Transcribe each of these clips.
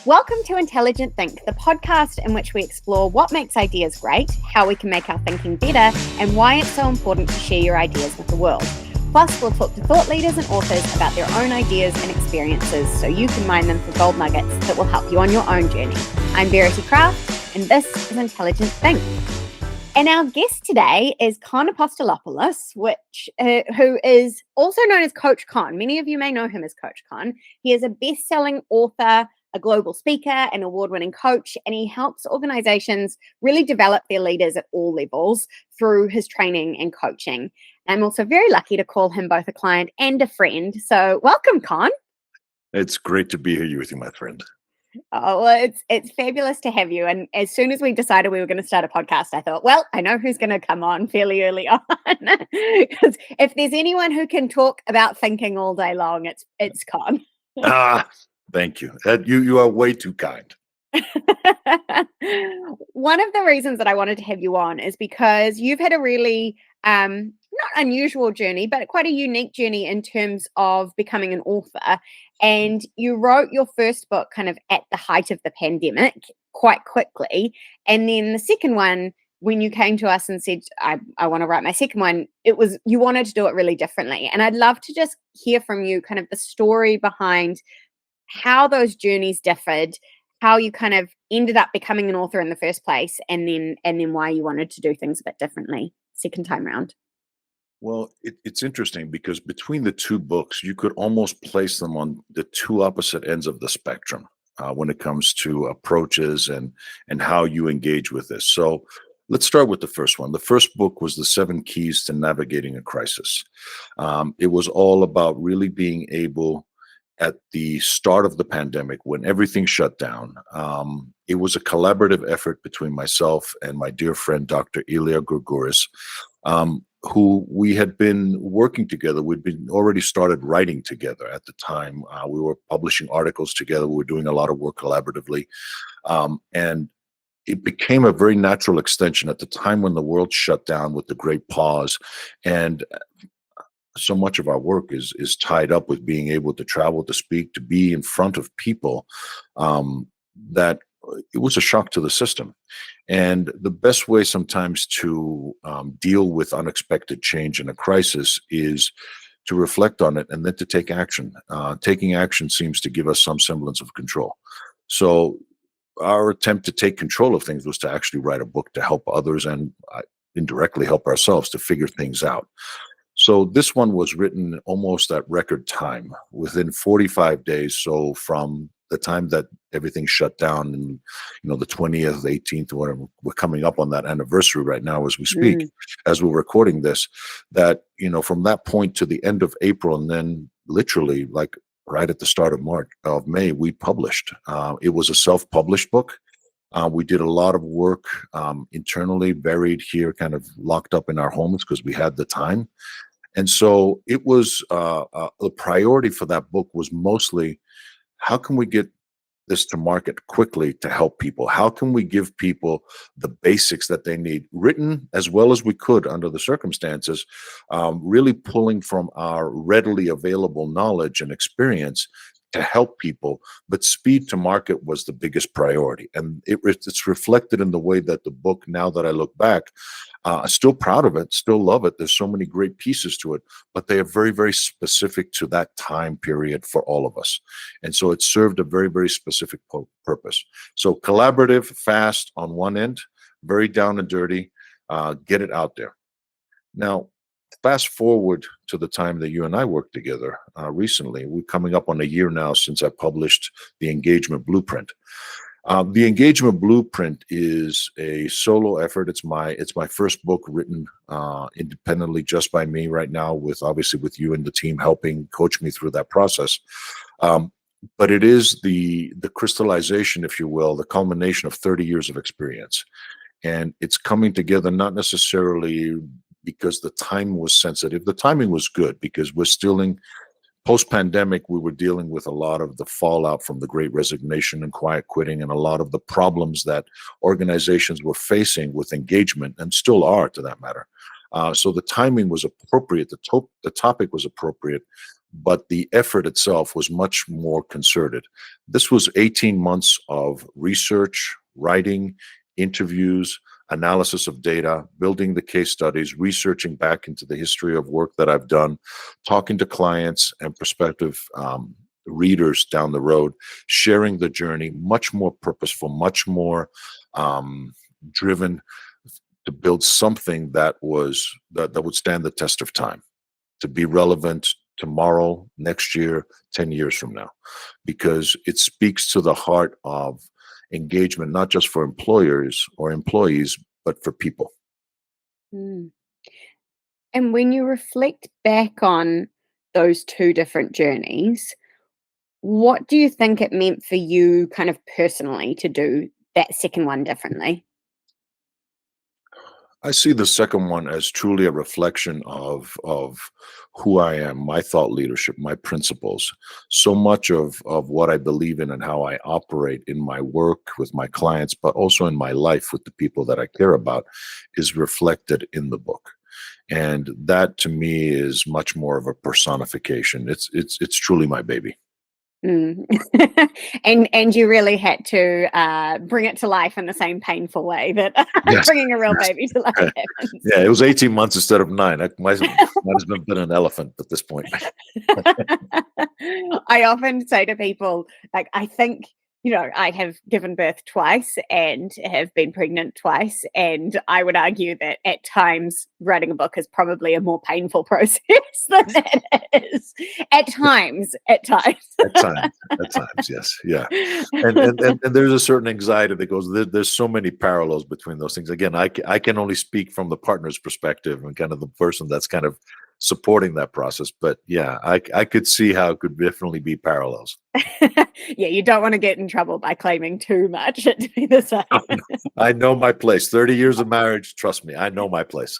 Welcome to Intelligent Think, the podcast in which we explore what makes ideas great, how we can make our thinking better, and why it's so important to share your ideas with the world. Plus, we'll talk to thought leaders and authors about their own ideas and experiences so you can mine them for gold nuggets that will help you on your own journey. I'm Verity, and this is Intelligent Think. And our guest today is Kon Apostolopoulos, who is also known as Coach Kon. Many of you may know him as Coach Kon. He is a best-selling author, a global speaker, an award-winning coach, and he helps organizations really develop their leaders at all levels through his training and coaching. I'm also very lucky to call him both a client and a friend. So welcome, Kon. It's great to be here with you, my friend. Oh, well, it's fabulous to have you. And as soon as we decided we were going to start a podcast, I thought, well, I know who's going to come on fairly early on. Because if there's anyone who can talk about thinking all day long, it's Kon. Thank you. You are way too kind. One of the reasons that I wanted to have you on is because you've had a really not unusual journey, but quite a unique journey in terms of becoming an author. And you wrote your first book kind of at the height of the pandemic quite quickly. And then the second one, when you came to us and said, I want to write my second one, you wanted to do it really differently. And I'd love to just hear from you kind of the story behind how those journeys differed, how you kind of ended up becoming an author in the first place, and then why you wanted to do things a bit differently second time round. Well, it's interesting because between the two books, you could almost place them on the two opposite ends of the spectrum when it comes to approaches and how you engage with this. So let's start with the first one. The first book was The 7 Keys to Navigating a Crisis. It was all about really being able, at the start of the pandemic, when everything shut down, it was a collaborative effort between myself and my dear friend, Dr. Ilya Gurguris, who we had been working together. We'd been already started writing together at the time. We were publishing articles together. We were doing a lot of work collaboratively. And it became a very natural extension at the time when the world shut down with the Great Pause. And so much of our work is tied up with being able to travel, to speak, to be in front of people, that it was a shock to the system. And the best way sometimes to deal with unexpected change in a crisis is to reflect on it and then to take action. Taking action seems to give us some semblance of control. So our attempt to take control of things was to actually write a book to help others and indirectly help ourselves to figure things out. So this one was written almost at record time, within 45 days. So from the time that everything shut down, and the 20th, 18th, whatever, we're coming up on that anniversary right now as we speak, as we're recording this, that, from that point to the end of April, and then literally like right at the start of May, we published. It was a self-published book. We did a lot of work internally, buried here, kind of locked up in our homes because we had the time. And so it was the priority for that book was mostly, how can we get this to market quickly to help people? How can we give people the basics that they need, written as well as we could under the circumstances, really pulling from our readily available knowledge and experience to help people, but speed to market was the biggest priority. And it's reflected in the way that the book, now that I look back, I'm still proud of it, still love it. There's so many great pieces to it, but they are very, very specific to that time period for all of us. And so it served a very, very specific purpose. So collaborative, fast on one end, very down and dirty, get it out there. Now, fast forward to the time that you and I worked together recently. We're coming up on a year now since I published The Engagement Blueprint. The Engagement Blueprint is a solo effort. It's my first book written independently, just by me right now, obviously with you and the team helping coach me through that process. But it is the crystallization, if you will, the culmination of 30 years of experience. And it's coming together not necessarily because the time was sensitive. The timing was good because we're still in post-pandemic. We were dealing with a lot of the fallout from the Great Resignation and quiet quitting, and a lot of the problems that organizations were facing with engagement, and still are to that matter. So the timing was appropriate. The topic was appropriate, but the effort itself was much more concerted. This was 18 months of research, writing, interviews, analysis of data, building the case studies, researching back into the history of work that I've done, talking to clients and prospective readers down the road, sharing the journey, much more purposeful, much more driven to build something that would stand the test of time, to be relevant tomorrow, next year, 10 years from now, because it speaks to the heart of engagement, not just for employers or employees, but for people. Mm. And when you reflect back on those two different journeys, what do you think it meant for you kind of personally to do that second one differently? I see the second one as truly a reflection of who I am, my thought leadership, my principles. So much of what I believe in and how I operate in my work with my clients, but also in my life with the people that I care about, is reflected in the book. And that to me is much more of a personification. It's truly my baby. Mm. And you really had to bring it to life in the same painful way that Yes. bringing a real Yes. baby to life happens. Yeah, it was 18 months instead of 9. I might have been an elephant at this point. I often say to people, like, I think, I have given birth twice and have been pregnant twice. And I would argue that at times writing a book is probably a more painful process than that is. At times. At times, yes, yeah. And there's a certain anxiety that goes. There's so many parallels between those things. Again, I can only speak from the partner's perspective and kind of the person that's kind of supporting that process. But yeah, I could see how it could definitely be parallels. Yeah, you don't want to get in trouble by claiming too much to be the same. I know my place. 30 years of marriage, trust me, I know my place.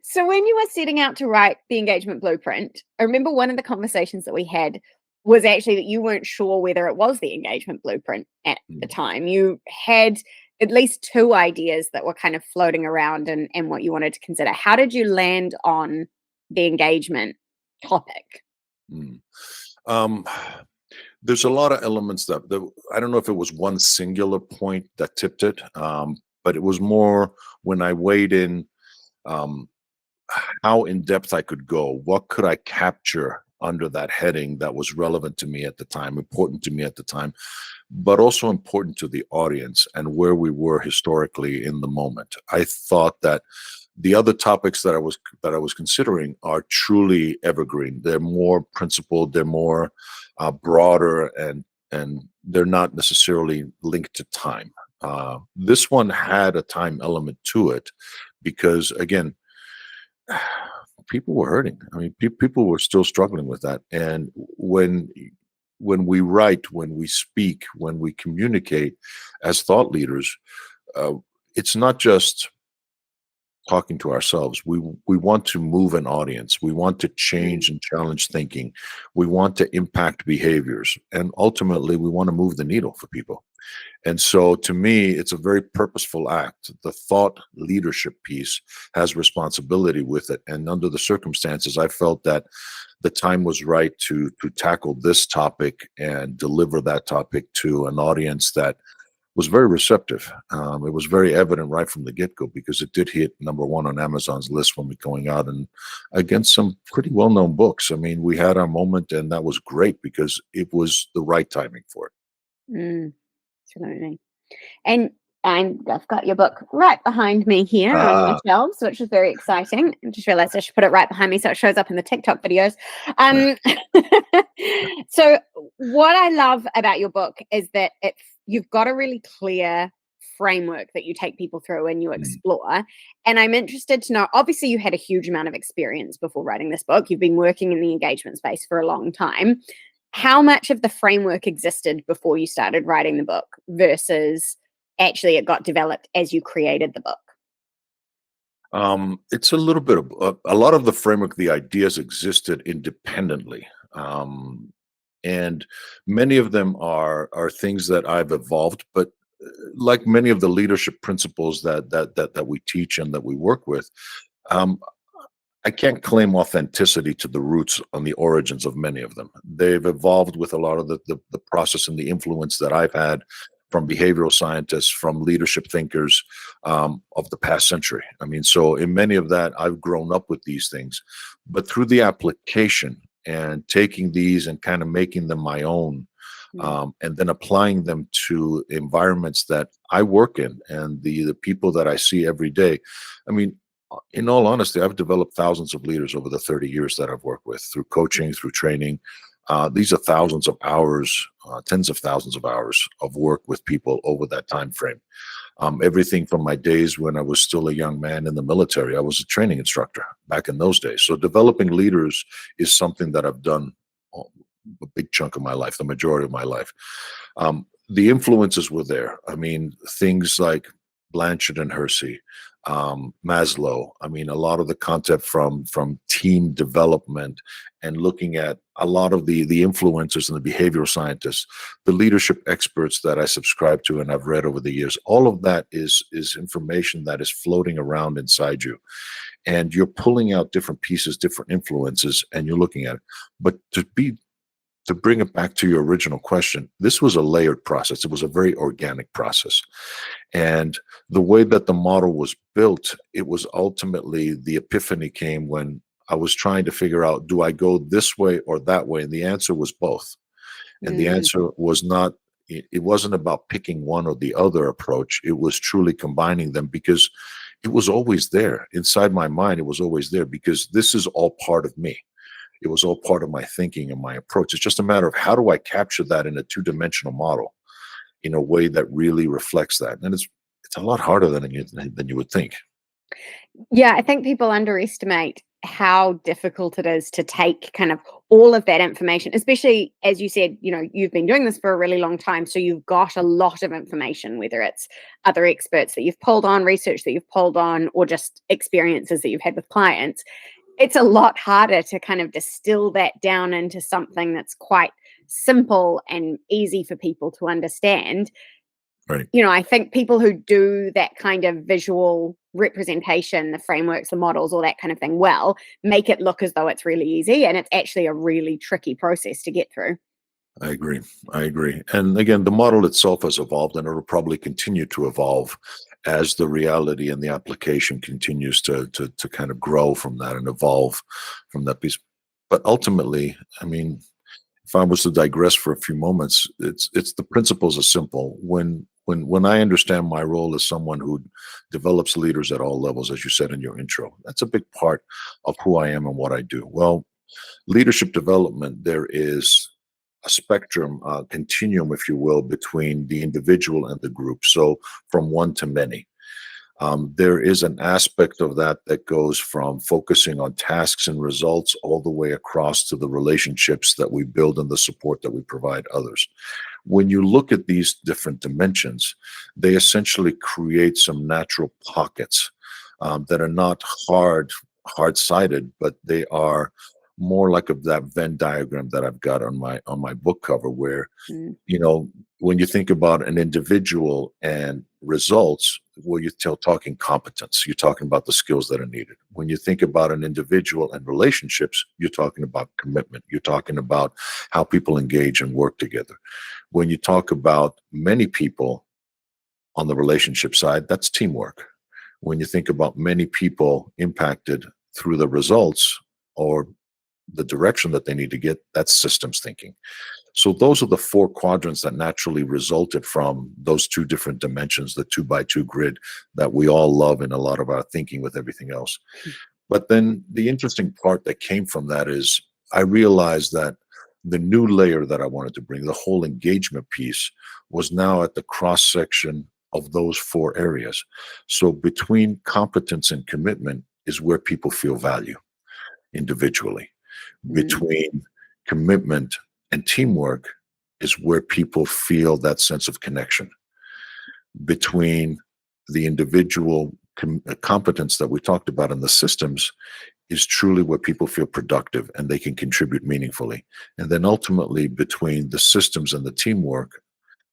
So when you were setting out to write the engagement blueprint, I remember one of the conversations that we had was actually that you weren't sure whether it was the engagement blueprint at the time. You had at least two ideas that were kind of floating around and what you wanted to consider. How did you land on the engagement topic? Mm. There's a lot of elements that I don't know if it was one singular point that tipped it, but it was more when I weighed in um, how in depth I could go. What could I capture under that heading that was relevant to me at the time, important to me at the time, but also important to the audience and where we were historically in the moment. I thought that the other topics that I was considering are truly evergreen. They're more principled. They're more broader, and they're not necessarily linked to time. This one had a time element to it because, again, people were hurting. I mean, people were still struggling with that. And when we write, when we speak, when we communicate as thought leaders, uh, it's not just talking to ourselves. We want to move an audience. We want to change and challenge thinking. We want to impact behaviors, and ultimately, we want to move the needle for people. And so, to me, it's a very purposeful act. The thought leadership piece has responsibility with it, and under the circumstances, I felt that the time was right to tackle this topic and deliver that topic to an audience that was very receptive. It was very evident right from the get-go because it did hit #1 on Amazon's list when we're going out and against some pretty well-known books. I mean, we had our moment, and that was great because it was the right timing for it. Mm, absolutely. And I've got your book right behind me here on my Ah, shelves, which is very exciting. I just realized I should put it right behind me so it shows up in the TikTok videos. yeah. Um, so what I love about your book is that you've got a really clear framework that you take people through and you Mm. explore. And I'm interested to know, obviously you had a huge amount of experience before writing this book. You've been working in the engagement space for a long time. How much of the framework existed before you started writing the book versus actually it got developed as you created the book? It's a little bit of a lot of the framework, the ideas existed independently. And many of them are things that I've evolved, but like many of the leadership principles that we teach and that we work with, um, I can't claim authenticity to the roots on the origins of many of them. They've evolved with a lot of the process and the influence that I've had from behavioral scientists, from leadership thinkers of the past century. I mean, so in many of that, I've grown up with these things, but through the application and taking these and kind of making them my own, and then applying them to environments that I work in and the people that I see every day. I mean, in all honesty, I've developed thousands of leaders over the 30 years that I've worked with through coaching, through training. These are thousands of hours, tens of thousands of hours of work with people over that time frame. Everything from my days when I was still a young man in the military. I was a training instructor back in those days. So developing leaders is something that I've done a big chunk of my life, the majority of my life. The influences were there. I mean, things like Blanchard and Hersey, Maslow. I mean, a lot of the content from team development and looking at a lot of the influencers and the behavioral scientists, the leadership experts that I subscribe to and I've read over the years. All of that is information that is floating around inside you, and you're pulling out different pieces, different influences, and you're looking at it. But to bring it back to your original question, this was a layered process. It was a very organic process. And the way that the model was built, it was ultimately the epiphany came when I was trying to figure out, do I go this way or that way? And the answer was both. And the answer was not, it wasn't about picking one or the other approach. It was truly combining them, because it was always there. Inside my mind, it was always there, because this is all part of me. It was all part of my thinking and my approach. It's just a matter of how do I capture that in a two-dimensional model in a way that really reflects that. And it's a lot harder than you would think. Yeah, I think people underestimate how difficult it is to take kind of all of that information, especially as you said, you've been doing this for a really long time. So you've got a lot of information, whether it's other experts that you've pulled on, research that you've pulled on, or just experiences that you've had with clients. It's a lot harder to kind of distill that down into something that's quite simple and easy for people to understand. Right. I think people who do that kind of visual representation, the frameworks, the models, all that kind of thing, make it look as though it's really easy, and it's actually a really tricky process to get through. I agree. And again, the model itself has evolved, and it will probably continue to evolve as the reality and the application continues to kind of grow from that and evolve from that piece. But ultimately, I mean, if I was to digress for a few moments, it's the principles are simple. When I understand my role as someone who develops leaders at all levels, as you said in your intro, that's a big part of who I am and what I do. Well, leadership development, there is a spectrum, continuum, if you will, between the individual and the group. So from one to many. There is an aspect of that that goes from focusing on tasks and results all the way across to the relationships that we build and the support that we provide others. When you look at these different dimensions, they essentially create some natural pockets that are not hard-sided, but they are more like that Venn diagram that I've got on my book cover, where when you think about an individual and results, well, you're talking competence. You're talking about the skills that are needed. When you think about an individual and relationships, you're talking about commitment. You're talking about how people engage and work together. When you talk about many people on the relationship side, that's teamwork. When you think about many people impacted through the results or the direction that they need to get, that's systems thinking. So those are the four quadrants that naturally resulted from those two different dimensions, the 2x2 grid that we all love in a lot of our thinking with everything else. But then the interesting part that came from that is I realized that the new layer that I wanted to bring, the whole engagement piece, was now at the cross section of those four areas. So between competence and commitment is where people feel value individually. Between commitment and teamwork is where people feel that sense of connection. Between the individual competence that we talked about in the systems is truly where people feel productive and they can contribute meaningfully. And then ultimately between the systems and the teamwork,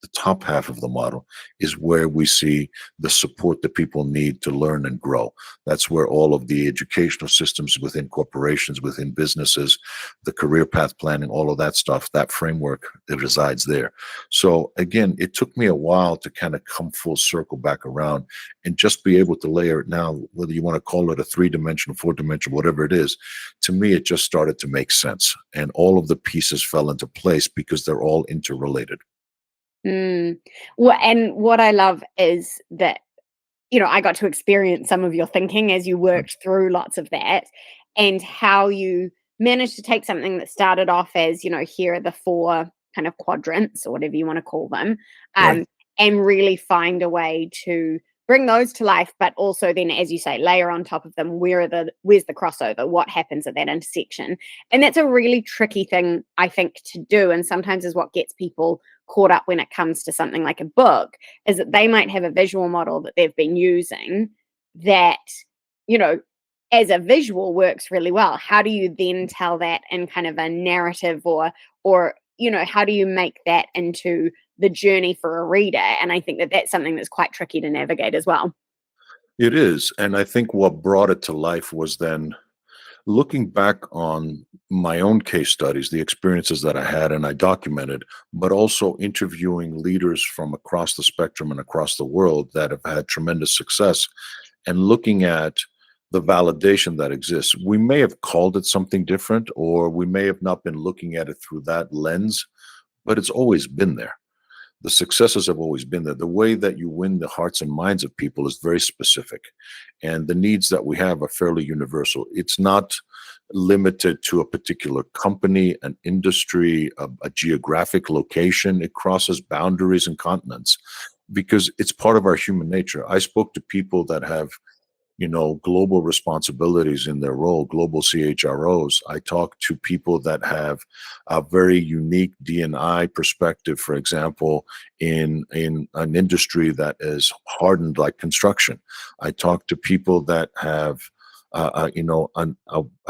the top half of the model is where we see the support that people need to learn and grow. That's where all of the educational systems within corporations, within businesses, the career path planning, all of that stuff, that framework, it resides there. So again, it took me a while to kind of come full circle back around and just be able to layer it now, whether you want to call it a 3-dimensional, 4-dimensional, whatever it is. To me, it just started to make sense. And all of the pieces fell into place because they're all interrelated. Mm. Well, and what I love is that, I got to experience some of your thinking as you worked through lots of that, and how you managed to take something that started off as, here are the 4 kind of quadrants or whatever you want to call them, Right. and really find a way to bring those to life, but also then, as you say, layer on top of them, where's the crossover, what happens at that intersection. And that's a really tricky thing, I think, to do, and sometimes is what gets people caught up when it comes to something like a book, is that they might have a visual model that they've been using that, you know as a visual works really well. How do you then tell that in kind of a narrative, or how do you make that into the journey for a reader? And I think that that's something that's quite tricky to navigate as well. It is. And I think what brought it to life was then looking back on my own case studies, the experiences that I had and I documented, but also interviewing leaders from across the spectrum and across the world that have had tremendous success, and looking at the validation that exists. We may have called it something different, or we may have not been looking at it through that lens, but it's always been there. The successes have always been there. The way that you win the hearts and minds of people is very specific, and the needs that we have are fairly universal. It's not limited to a particular company, an industry, a geographic location. It crosses boundaries and continents because it's part of our human nature. I spoke to people that have global responsibilities in their role, global CHROs. I talk to people that have a very unique D&I perspective, for example, in an industry that is hardened like construction. I talk to people that have a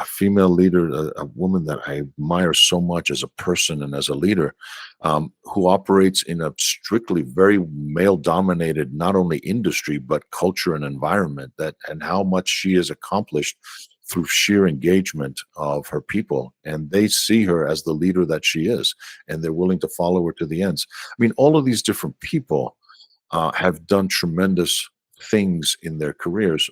female leader, a woman that I admire so much as a person and as a leader, who operates in a strictly very male-dominated, not only industry, but culture and environment, and how much she has accomplished through sheer engagement of her people. And they see her as the leader that she is, and they're willing to follow her to the ends. I mean, all of these different people have done tremendous things in their careers.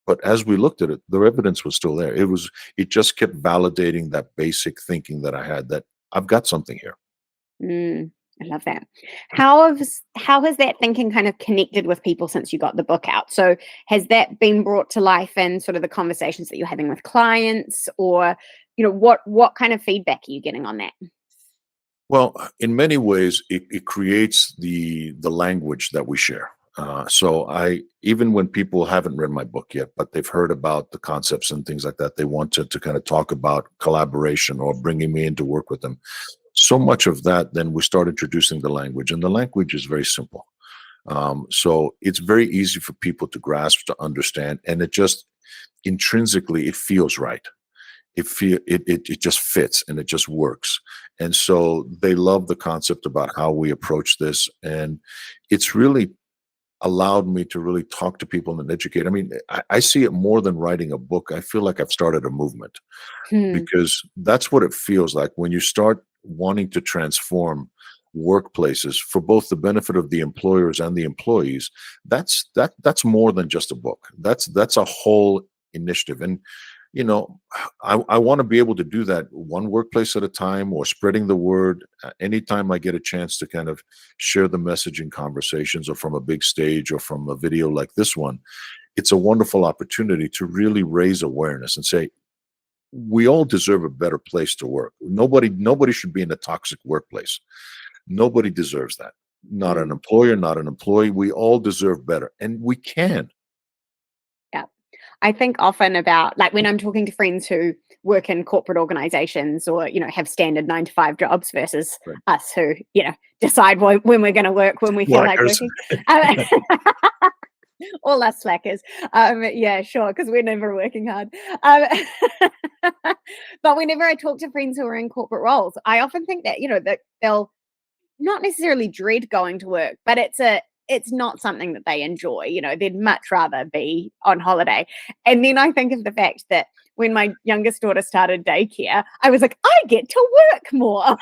But as we looked at it, the evidence was still there. It just kept validating that basic thinking that I had, that I've got something here. Mm, I love that. How has that thinking kind of connected with people since you got the book out? So has that been brought to life in sort of the conversations that you're having with clients, or what kind of feedback are you getting on that? Well, in many ways, it creates the language that we share. So even when people haven't read my book yet, but they've heard about the concepts and things like that, they want to kind of talk about collaboration or bringing me in to work with them. So much of that, then we start introducing the language, and the language is very simple. So it's very easy for people to grasp, to understand, and it just intrinsically it feels right. It just fits and it just works. And so they love the concept about how we approach this, and it's really allowed me to really talk to people and educate. I mean, I see it more than writing a book. I feel like I've started a movement, Hmm. because that's what it feels like when you start wanting to transform workplaces for both the benefit of the employers and the employees. That's more than just a book. That's a whole initiative. And you know I want to be able to do that one workplace at a time, or spreading the word. Anytime I get a chance to kind of share the message in conversations, or from a big stage, or from a video like this one, it's a wonderful opportunity to really raise awareness and say, we all deserve a better place to work. Nobody should be in a toxic workplace. Nobody deserves that. Not an Mm, employer, not an employee. We all deserve better, and we can. yeah. I think often about, like, when I'm talking to friends who work in corporate organizations, or, have standard 9 to 5 jobs versus Right. us who, decide when we're going to work when we feel like Slackers. working. Um, all us slackers. Yeah, sure, because we're never working hard. Um, but whenever I talk to friends who are in corporate roles, I often think that, that they'll not necessarily dread going to work, but it's not something that they enjoy. They'd much rather be on holiday. And then I think of the fact that when my youngest daughter started daycare, I was like, I get to work more.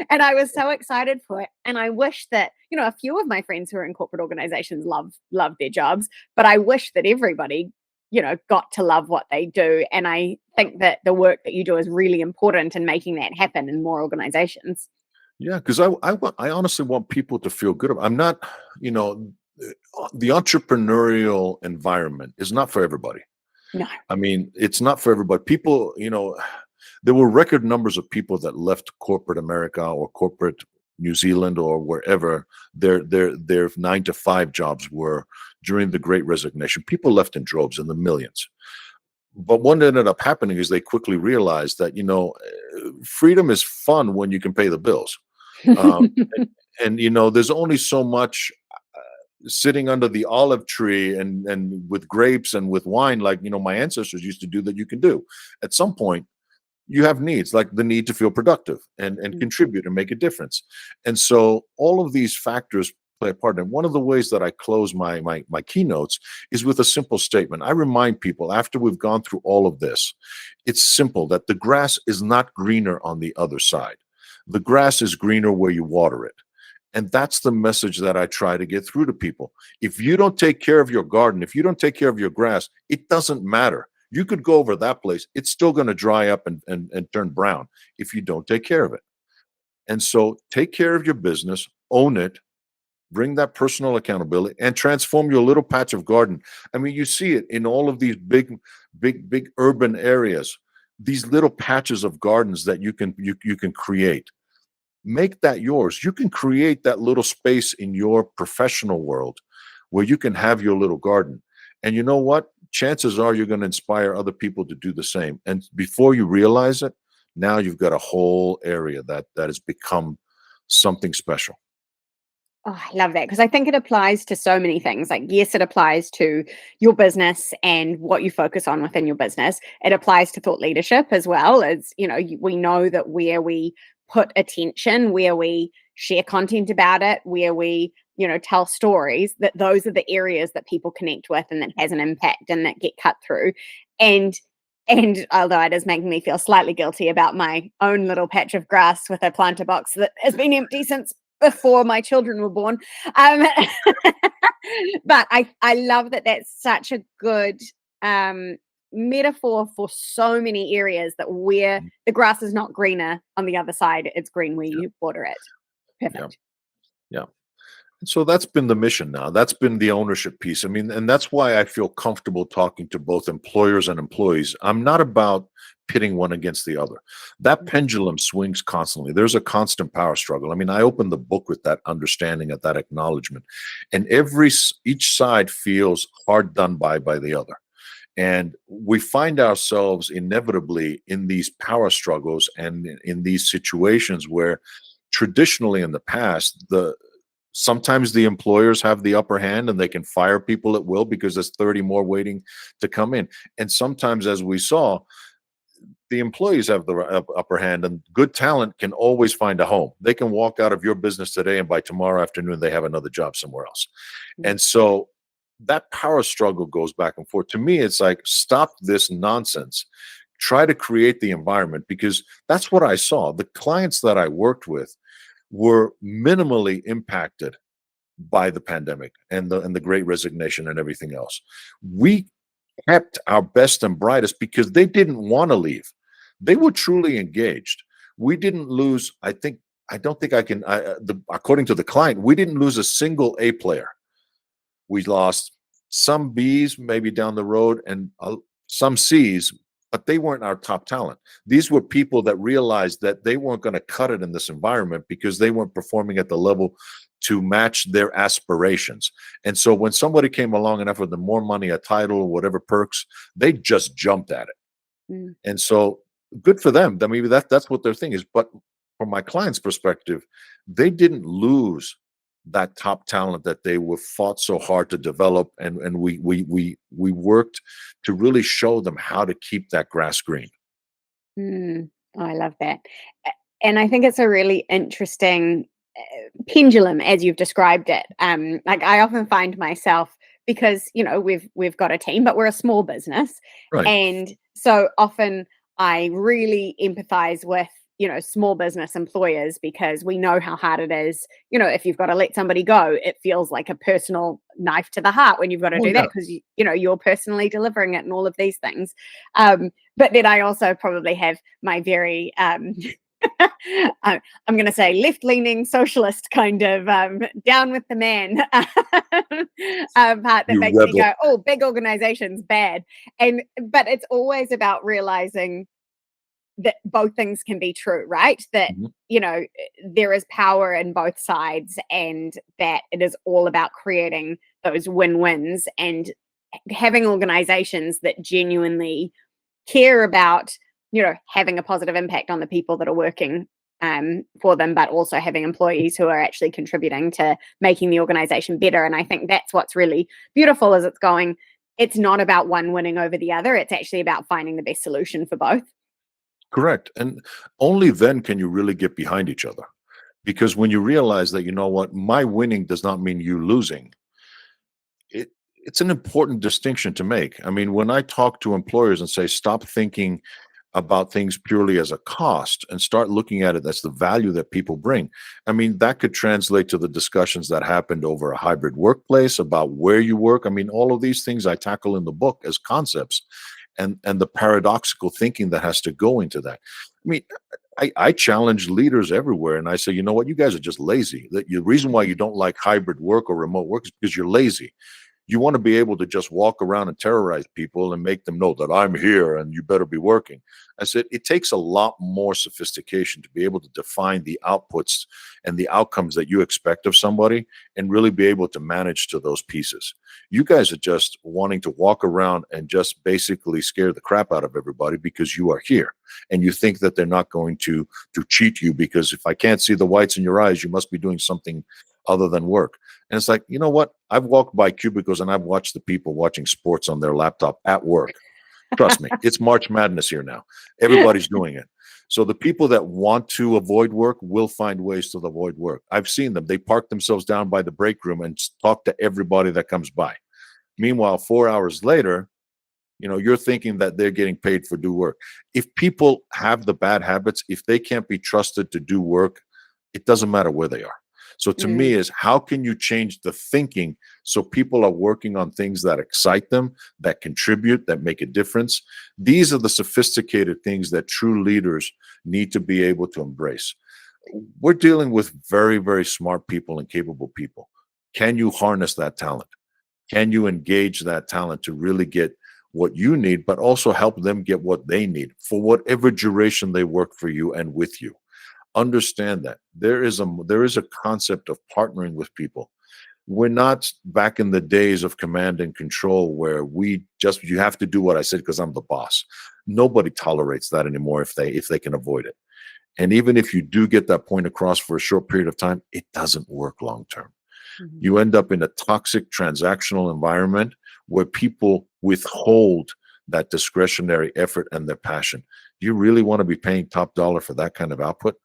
And I was so excited for it. And I wish that, a few of my friends who are in corporate organizations love their jobs, but I wish that everybody, got to love what they do. And I think that the work that you do is really important in making that happen in more organizations. Yeah, because I honestly want people to feel good. I'm not, you know, the entrepreneurial environment is not for everybody. No. I mean, it's not for everybody. People, there were record numbers of people that left corporate America or corporate New Zealand or wherever their 9 to 5 jobs were during the Great Resignation. People left in droves in the millions. But what ended up happening is they quickly realized that freedom is fun when you can pay the bills. Um, and there's only so much sitting under the olive tree and with grapes and with wine, like my ancestors used to do, that you can do. At some point, you have needs, like the need to feel productive and contribute and make a difference. And so all of these factors play a part. And one of the ways that I close my keynotes is with a simple statement. I remind people, after we've gone through all of this, it's simple, that the grass is not greener on the other side. The grass is greener where you water it. And that's the message that I try to get through to people. If you don't take care of your garden, if you don't take care of your grass, it doesn't matter. You could go over that place. It's still going to dry up and turn brown if you don't take care of it. And so take care of your business, own it, bring that personal accountability, and transform your little patch of garden. I mean, you see it in all of these big urban areas, these little patches of gardens that you can create. Make that yours. You can create that little space in your professional world where you can have your little garden. And you know what? Chances are you're going to inspire other people to do the same. And before you realize it, now you've got a whole area that has become something special. Oh, I love that, because I think it applies to so many things. Like, yes, it applies to your business and what you focus on within your business. It applies to thought leadership as well. As we know that where we put attention, where we share content about it, where we tell stories, that those are the areas that people connect with and that has an impact and that get cut through. And although it is making me feel slightly guilty about my own little patch of grass with a planter box that has been empty since before my children were born. But I love that that's such a good metaphor for so many areas, that where the grass is not greener on the other side, it's green where you water it. Perfect. Yeah. And so that's been the mission now. That's been the ownership piece. I mean, and that's why I feel comfortable talking to both employers and employees. I'm not about pitting one against the other. That pendulum swings constantly. There's a constant power struggle. I mean, I opened the book with that understanding, of that acknowledgement, and each side feels hard done by the other. And we find ourselves inevitably in these power struggles and in these situations where traditionally in the past, sometimes the employers have the upper hand and they can fire people at will because there's 30 more waiting to come in. And sometimes, as we saw, the employees have the upper hand, and good talent can always find a home. They can walk out of your business today, and by tomorrow afternoon, they have another job somewhere else. And so that power struggle goes back and forth. To me, it's like, stop this nonsense. Try to create the environment, because that's what I saw. The clients that I worked with were minimally impacted by the pandemic and the Great Resignation and everything else. We kept our best and brightest because they didn't want to leave. They were truly engaged. We didn't lose. I don't think I can. According to the client, we didn't lose a single A player. We lost some Bs maybe down the road and some Cs, but they weren't our top talent. These were people that realized that they weren't going to cut it in this environment because they weren't performing at the level to match their aspirations. And so when somebody came along and offered them more money, a title, or whatever perks, they just jumped at it. And so good for them. I mean, that's what their thing is. But from my client's perspective, they didn't lose that top talent that they were fought so hard to develop, and we worked to really show them how to keep that grass green. Oh, I love that. And I think it's a really interesting pendulum, as you've described it. Like I often find myself, because we've got a team, but we're a small business, Right. and so often I really empathize with small business employers, because we know how hard it is. If you've got to let somebody go, it feels like a personal knife to the heart when you've got to Oh do yeah. that, because you're personally delivering it and all of these things. But then I also probably have my very I'm going to say left-leaning socialist kind of down with the man part that You makes me rebel. go, oh, big organizations bad. But it's always about realizing that both things can be true, right? That Mhm. there is power in both sides, and that it is all about creating those win-wins and having organizations that genuinely care about having a positive impact on the people that are working for them, but also having employees who are actually contributing to making the organization better. And I think that's what's really beautiful, is it's not about one winning over the other. It's actually about finding the best solution for both. Correct. And only then can you really get behind each other. Because when you realize that, you know what, my winning does not mean you losing, it's an important distinction to make. I mean, when I talk to employers and say, stop thinking about things purely as a cost and start looking at it as the value that people bring. I mean, that could translate to the discussions that happened over a hybrid workplace, about where you work. I mean, all of these things I tackle in the book as concepts, and the paradoxical thinking that has to go into that. I mean, I challenge leaders everywhere, and I say, you know what, you guys are just lazy. The reason why you don't like hybrid work or remote work is because you're lazy. You want to be able to just walk around and terrorize people and make them know that I'm here and you better be working. I said, it takes a lot more sophistication to be able to define the outputs and the outcomes that you expect of somebody, and really be able to manage to those pieces. You guys are just wanting to walk around and just basically scare the crap out of everybody because you are here, and you think that they're not going to cheat you, because if I can't see the whites in your eyes, you must be doing something other than work. And it's like, you know what? I've walked by cubicles and I've watched the people watching sports on their laptop at work. Trust me, it's March Madness here now. Everybody's doing it. So the people that want to avoid work will find ways to avoid work. I've seen them. They park themselves down by the break room and talk to everybody that comes by. Meanwhile, 4 hours later, you're thinking that they're getting paid for do work. If people have the bad habits, if they can't be trusted to do work, it doesn't matter where they are. So to me is, how can you change the thinking so people are working on things that excite them, that contribute, that make a difference? These are the sophisticated things that true leaders need to be able to embrace. We're dealing with very, very smart people and capable people. Can you harness that talent? Can you engage that talent to really get what you need, but also help them get what they need for whatever duration they work for you and with you? Understand that there is a concept of partnering with people. We're not back in the days of command and control where you have to do what I said because I'm the boss. Nobody tolerates that anymore if they can avoid it. And even if you do get that point across for a short period of time, it doesn't work long term. Mhm. You end up in a toxic transactional environment where people withhold that discretionary effort and their passion. Do you really want to be paying top dollar for that kind of output?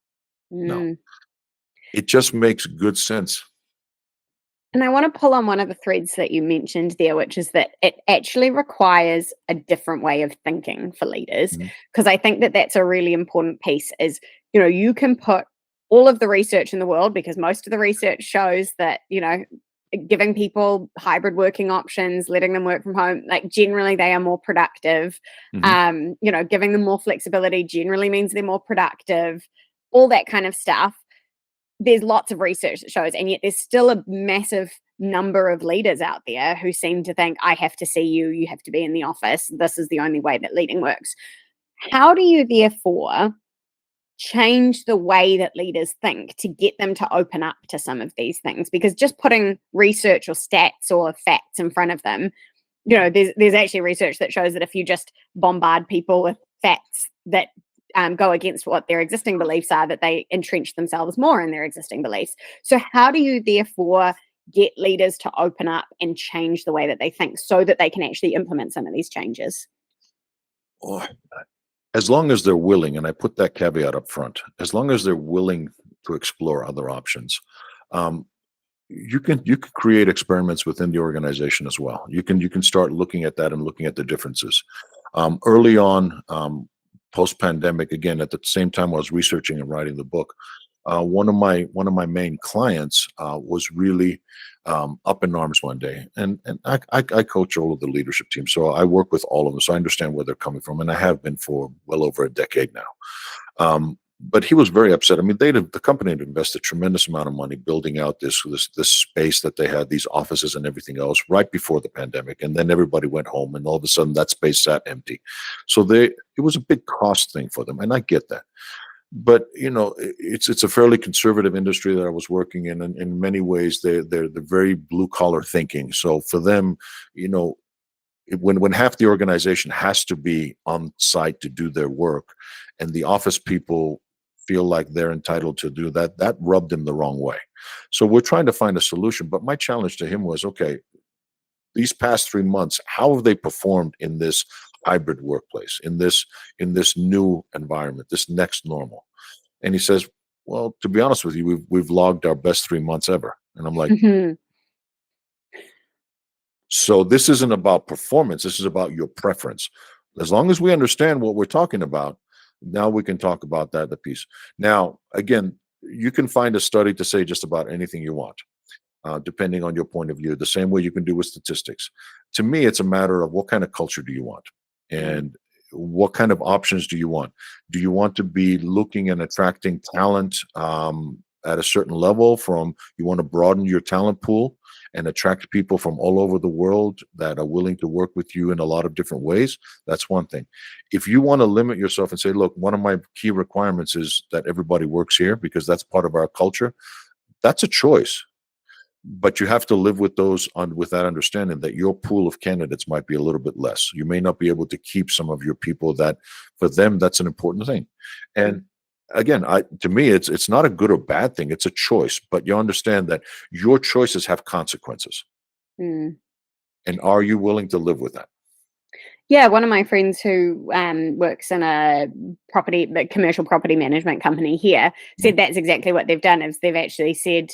No. Mm. It just makes good sense. And I want to pull on one of the threads that you mentioned there, which is that it actually requires a different way of thinking for leaders. Mhm. Because I think that that's a really important piece is, you can put all of the research in the world, because most of the research shows that, giving people hybrid working options, letting them work from home, like generally they are more productive. Mhm. Giving them more flexibility generally means they're more productive, all that kind of stuff. There's lots of research that shows, and yet there's still a massive number of leaders out there who seem to think, I have to see you, you have to be in the office. This is the only way that leading works. How do you therefore change the way that leaders think to get them to open up to some of these things? Because just putting research or stats or facts in front of them, there's actually research that shows that if you just bombard people with facts that go against what their existing beliefs are, that they entrench themselves more in their existing beliefs. So how do you therefore get leaders to open up and change the way that they think so that they can actually implement some of these changes? Oh, as long as they're willing, and I put that caveat up front, as long as they're willing to explore other options. Um, you can create experiments within the organization as well. You can start looking at that and looking at the differences. Early on, post pandemic, again at the same time I was researching and writing the book, one of my main clients was really up in arms one day, and I coach all of the leadership team, so I work with all of them, so I understand where they're coming from, and I have been for well over a decade now. But he was very upset. I mean, the company had invested tremendous amount of money building out this space that they had, these offices and everything else, right before the pandemic, and then everybody went home, and all of a sudden that space sat empty. So it was a big cost thing for them, and I get that. But it's a fairly conservative industry that I was working in, and in many ways they're very blue collar thinking. So for them, you know, when half the organization has to be on site to do their work, and the office people feel like they're entitled to do that, that rubbed him the wrong way. So we're trying to find a solution. But my challenge to him was, okay, these past 3 months, how have they performed in this hybrid workplace, in this new environment, this next normal? And he says, well, to be honest with you, we've logged our best 3 months ever. And I'm like, so this isn't about performance, this is about your preference. As long as we understand what we're talking about, now we can talk about that, the piece. Now, again, you can find a study to say just about anything you want, depending on your point of view, the same way you can do with statistics. To me, it's a matter of what kind of culture do you want? And what kind of options do you want? Do you want to be looking and attracting talent at a certain level? You want to broaden your talent pool and attract people from all over the world that are willing to work with you in a lot of different ways? That's one thing. If you want to limit yourself and say, look, one of my key requirements is that everybody works here because that's part of our culture, that's a choice. But you have to live with with that understanding that your pool of candidates might be a little bit less. You may not be able to keep some of your people that, for them, that's an important thing. And again, to me, it's not a good or bad thing. It's a choice, but you understand that your choices have consequences. Mm. And are you willing to live with that? Yeah, one of my friends who works in the commercial property management company here said that's exactly what they've done. Is they've actually said,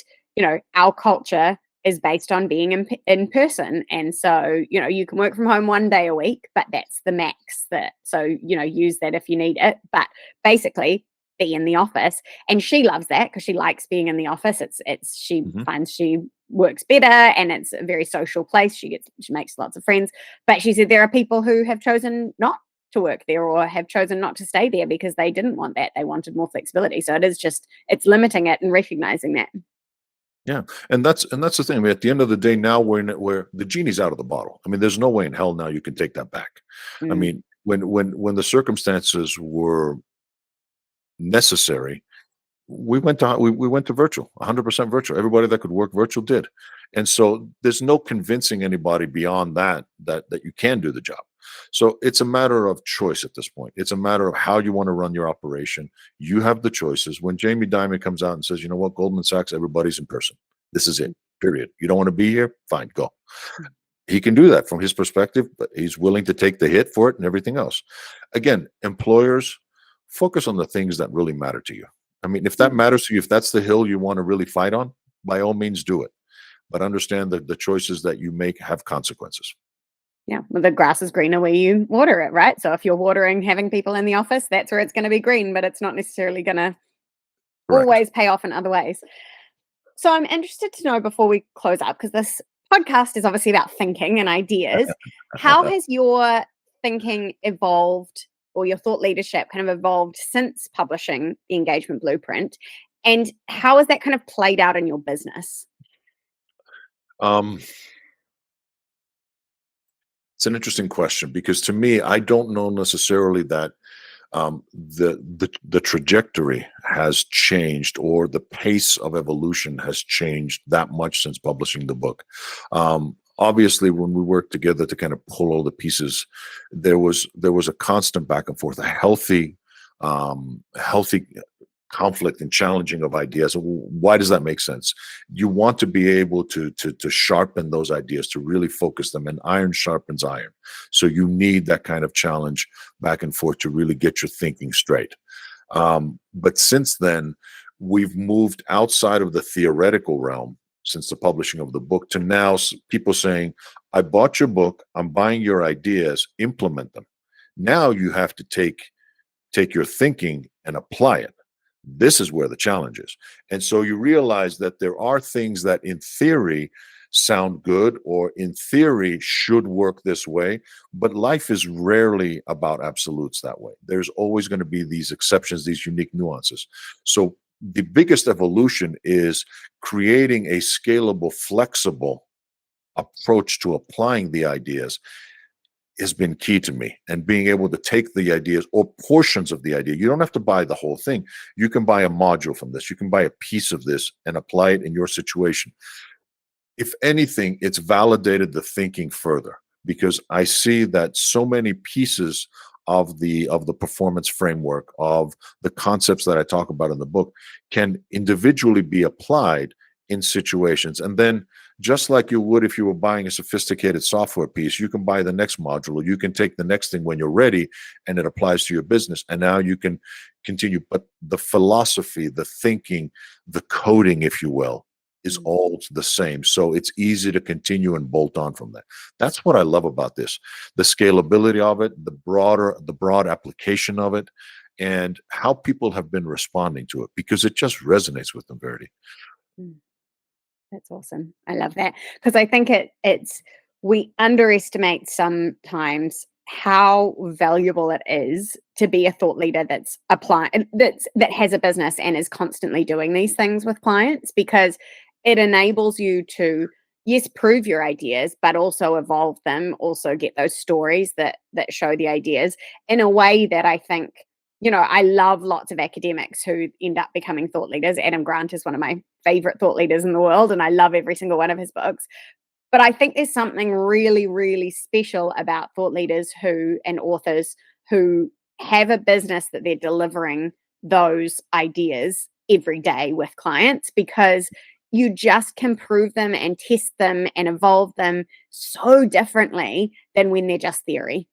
our culture is based on being in person, and so you can work from home one day a week, but that's the max. Use that if you need it, but basically be in the office. And she loves that because she likes being in the office. She finds she works better, and it's a very social place. She makes lots of friends. But she said there are people who have chosen not to work there or have chosen not to stay there because they didn't want that. They wanted more flexibility. So it's limiting it and recognizing that. Yeah, and that's the thing. I mean, at the end of the day, now where the genie's out of the bottle. I mean, there's no way in hell now you can take that back. I mean, when the circumstances were necessary, we went to virtual, 100% virtual. Everybody that could work virtual did, and so there's no convincing anybody beyond that you can do the job. So it's a matter of choice at this point. It's a matter of how you want to run your operation. You have the choices. When Jamie Dimon comes out and says, you know what, Goldman Sachs, everybody's in person. This is it. Period. You don't want to be here? Fine, go. He can do that from his perspective, but he's willing to take the hit for it and everything else. Again, employers, focus on the things that really matter to you. I mean, if that matters to you, if that's the hill you want to really fight on, by all means do it. But understand that the choices that you make have consequences. Yeah, well, the grass is greener where you water it, right? So if you're watering having people in the office, that's where it's going to be green, but it's not necessarily going to always pay off in other ways. So I'm interested to know before we close up, because this podcast is obviously about thinking and ideas. How has your thinking evolved, or your thought leadership kind of evolved since publishing the Engagement Blueprint? And how has that kind of played out in your business? It's an interesting question because to me, I don't know necessarily that the trajectory has changed or the pace of evolution has changed that much since publishing the book. Obviously, when we worked together to kind of pull all the pieces, there was a constant back and forth, a healthy conflict and challenging of ideas. Why does that make sense? You want to be able to sharpen those ideas, to really focus them, and iron sharpens iron. So you need that kind of challenge back and forth to really get your thinking straight. But since then, we've moved outside of the theoretical realm since the publishing of the book to now people saying, I bought your book, I'm buying your ideas, implement them. Now you have to take your thinking and apply it. This is where the challenge is. And so you realize that there are things that in theory sound good or in theory should work this way, but life is rarely about absolutes that way. There's always going to be these exceptions, these unique nuances. So the biggest evolution is creating a scalable, flexible approach to applying the ideas has been key to me, and being able to take the ideas or portions of the idea. You don't have to buy the whole thing. You can buy a module from this. You can buy a piece of this and apply it in your situation. If anything, it's validated the thinking further, because I see that so many pieces of the performance framework, of the concepts that I talk about in the book, can individually be applied in situations. And then just like you would if you were buying a sophisticated software piece, you can buy the next module, or you can take the next thing when you're ready and it applies to your business. And now you can continue. But the philosophy, the thinking, the coding, if you will, is all the same. So it's easy to continue and bolt on from that. That's what I love about this. The scalability of it, the broad application of it, and how people have been responding to it, because it just resonates with them, Verity. That's awesome. I love that, because I think we underestimate sometimes how valuable it is to be a thought leader that has a business and is constantly doing these things with clients, because it enables you to, yes, prove your ideas, but also evolve them, also get those stories that show the ideas in a way that I think, I love lots of academics who end up becoming thought leaders. Adam Grant is one of my favorite thought leaders in the world, and I love every single one of his books. But I think there's something really, really special about thought leaders and authors who have a business that they're delivering those ideas every day with clients, because you just can prove them and test them and evolve them so differently than when they're just theory.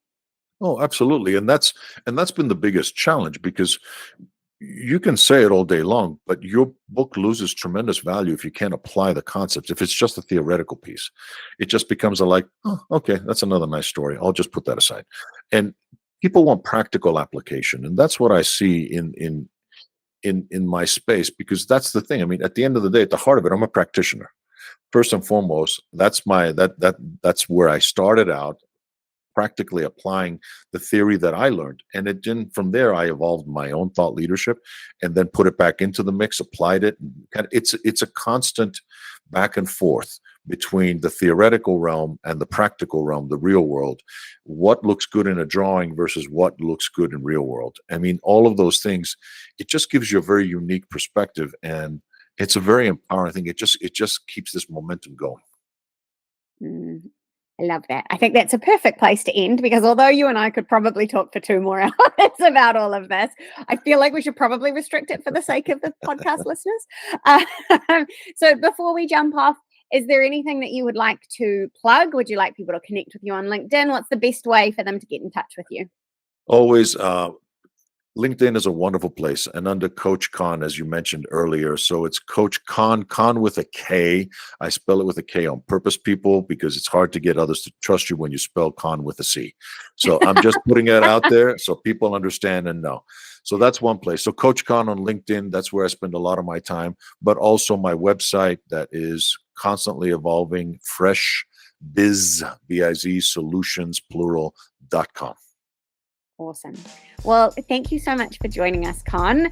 Oh, absolutely. And that's been the biggest challenge, because you can say it all day long, but your book loses tremendous value if you can't apply the concepts. If it's just a theoretical piece, it just becomes oh, okay, that's another nice story, I'll just put that aside. And people want practical application. And that's what I see in my space, because that's the thing. I mean, at the end of the day, at the heart of it, I'm a practitioner. First and foremost, that's where I started out, practically applying the theory that I learned. And from there, I evolved my own thought leadership and then put it back into the mix, applied it. It's a constant back and forth between the theoretical realm and the practical realm, the real world. What looks good in a drawing versus what looks good in real world. I mean, all of those things, it just gives you a very unique perspective, and it's a very empowering thing. It just keeps this momentum going. I love that. I think that's a perfect place to end, because although you and I could probably talk for 2 more hours about all of this, I feel like we should probably restrict it for the sake of the podcast listeners. So before we jump off, is there anything that you would like to plug? Would you like people to connect with you on LinkedIn? What's the best way for them to get in touch with you? Always, LinkedIn is a wonderful place, and under Coach Kon, as you mentioned earlier. So it's Coach Kon, Kon with a K. I spell it with a K on purpose, people, because it's hard to get others to trust you when you spell Kon with a C. So I'm just putting it out there so people understand and know. So that's one place. So Coach Kon on LinkedIn, that's where I spend a lot of my time, but also my website that is constantly evolving, freshbiz solutions, plural.com. Awesome. Well, thank you so much for joining us, Kon.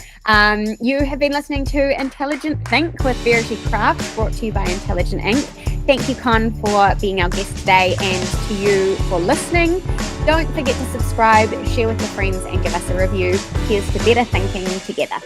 You have been listening to Intelligent Think with Verity Craft, brought to you by Intelligent Inc. Thank you, Kon, for being our guest today, and to you for listening. Don't forget to subscribe, share with your friends, and give us a review. Here's to better thinking together.